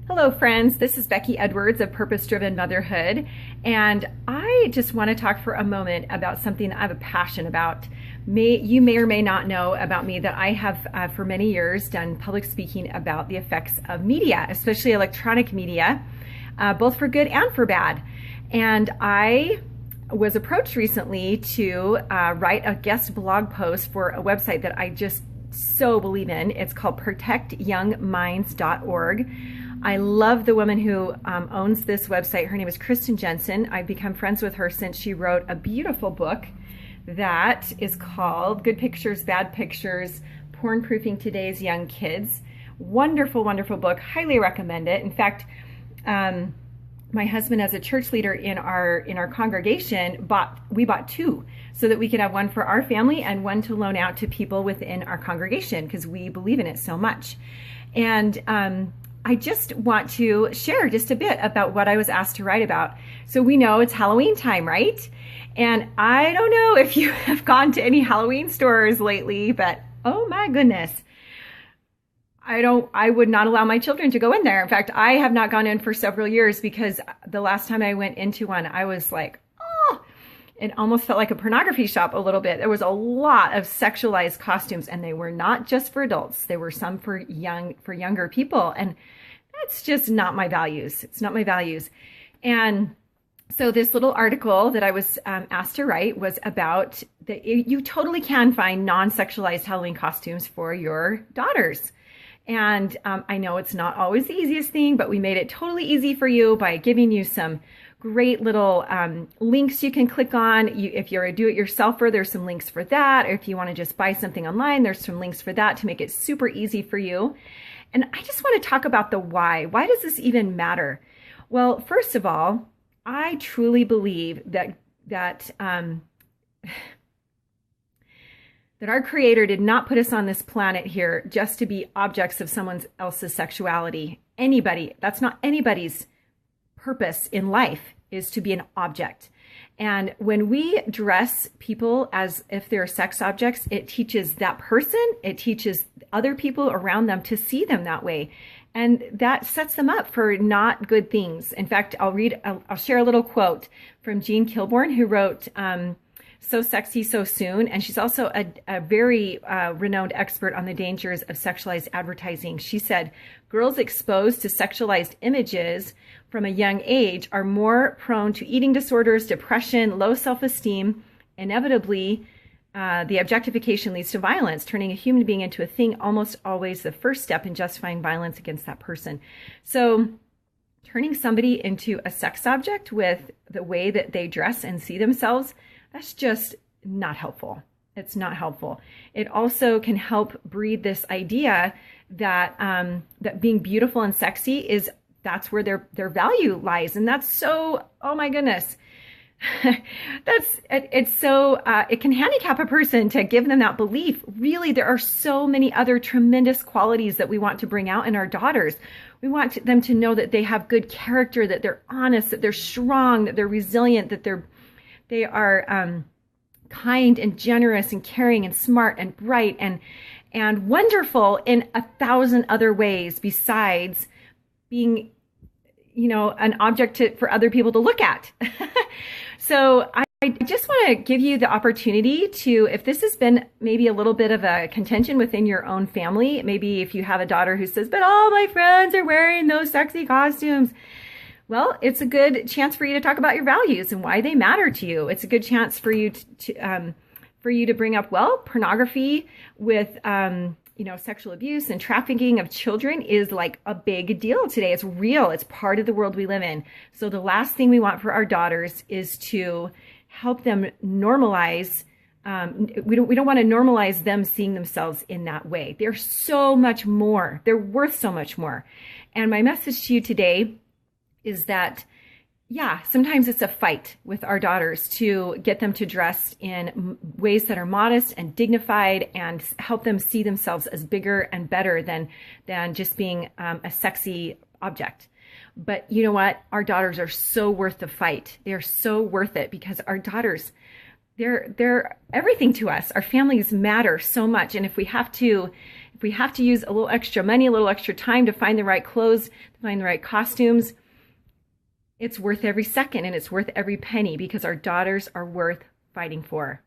Hello, friends. This is Becky Edwards of Purpose Driven Motherhood, and I just want to talk for a moment about something I have a passion about. You may or may not know about me that I have for many years done public speaking about the effects of media, especially electronic media, both for good and for bad. And I was approached recently to write a guest blog post for a website that I just so believe in. It's called protectyoungminds.org. I love the woman who owns this website. Her name is Kristen Jensen. I've become friends with her since she wrote a beautiful book that is called Good Pictures, Bad Pictures, Porn Proofing Today's Young Kids. Wonderful, wonderful book. Highly recommend it. In fact, my husband, as a church leader in our congregation, we bought two so that we could have one for our family and one to loan out to people within our congregation because we believe in it so much. And I just want to share just a bit about what I was asked to write about. So we know it's Halloween time, right? And I don't know if you have gone to any Halloween stores lately, but oh my goodness. I would not allow my children to go in there. In fact, I have not gone in for several years because the last time I went into one, I was like, oh, it almost felt like a pornography shop a little bit. There was a lot of sexualized costumes, and they were not just for adults. They were some for younger people. And that's just not my values. It's not my values. And so this little article that I was asked to write was about that you totally can find non-sexualized Halloween costumes for your daughters. And I know it's not always the easiest thing, but we made it totally easy for you by giving you some great little links you can click on. If you're a do-it-yourselfer, there's some links for that. Or if you want to just buy something online, there's some links for that to make it super easy for you. And I just want to talk about the why. Why does this even matter? Well, first of all, I truly believe that our Creator did not put us on this planet here just to be objects of someone else's sexuality. That's not anybody's purpose in life, is to be an object. And when we dress people as if they're sex objects, it teaches that person, it teaches other people around them to see them that way. And that sets them up for not good things. In fact, I'll share a little quote from Jean Kilbourne, who wrote, So Sexy, So Soon. And she's also a very renowned expert on the dangers of sexualized advertising. She said, girls exposed to sexualized images from a young age are more prone to eating disorders, depression, low self-esteem. Inevitably, the objectification leads to violence, turning a human being into a thing, almost always the first step in justifying violence against that person. So turning somebody into a sex object with the way that they dress and see themselves, that's just not helpful. It's not helpful. It also can help breed this idea that that being beautiful and sexy that's where their value lies, and that's so, oh my goodness, it can handicap a person to give them that belief. Really, there are so many other tremendous qualities that we want to bring out in our daughters. We want them to know that they have good character, that they're honest, that they're strong, that they're resilient, that they are kind and generous and caring and smart and bright and wonderful in 1,000 other ways besides being, an object for other people to look at. So I just want to give you the opportunity to, if this has been maybe a little bit of a contention within your own family, maybe if you have a daughter who says, but all my friends are wearing those sexy costumes. Well, it's a good chance for you to talk about your values and why they matter to you. It's a good chance for you to bring up, pornography with, sexual abuse and trafficking of children is like a big deal today. It's real. It's part of the world we live in. So the last thing we want for our daughters is to help them normalize. We don't want to normalize them seeing themselves in that way. They're so much more. They're worth so much more. And my message to you today is that, sometimes it's a fight with our daughters to get them to dress in ways that are modest and dignified and help them see themselves as bigger and better than just being a sexy object. But you know what? Our daughters are so worth the fight. They're so worth it because our daughters, they're everything to us. Our families matter so much. And if we have to if we have to use a little extra money, a little extra time to find the right clothes, to find the right costumes, it's worth every second and it's worth every penny because our daughters are worth fighting for.